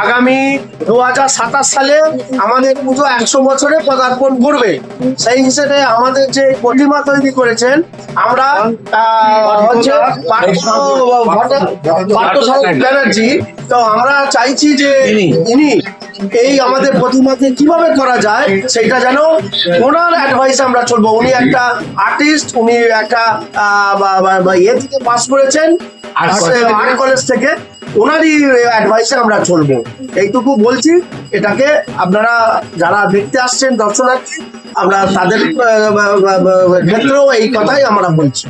আগামী 2027 সালে আমাদের পুজো 100 বছরে পদার্পণ করবে। সেই হিসেবে আমাদের যে প্রতিমা তৈরি করেছেন আমরা হচ্ছে ব্যানার্জি, তো আমরা চাইছি যে ইনি এই আমাদের প্রতিমাকে কিভাবে করা যায় সেটা যেন ওনার অ্যাডভাইস আমরা চলবো। উনি একটা আর্টিস্ট, উনি একটা ইয়ে থেকে পাস করেছেন আর্ট কলেজ থেকে, ওনারই অ্যাডভাইসে আমরা চলবো, এইটুকু বলছি। এটাকে আপনারা যারা দেখতে আসছেন দর্শনার্থী, আমরা তাদের ক্ষেত্রেও এই কথাই আমরা বলছি।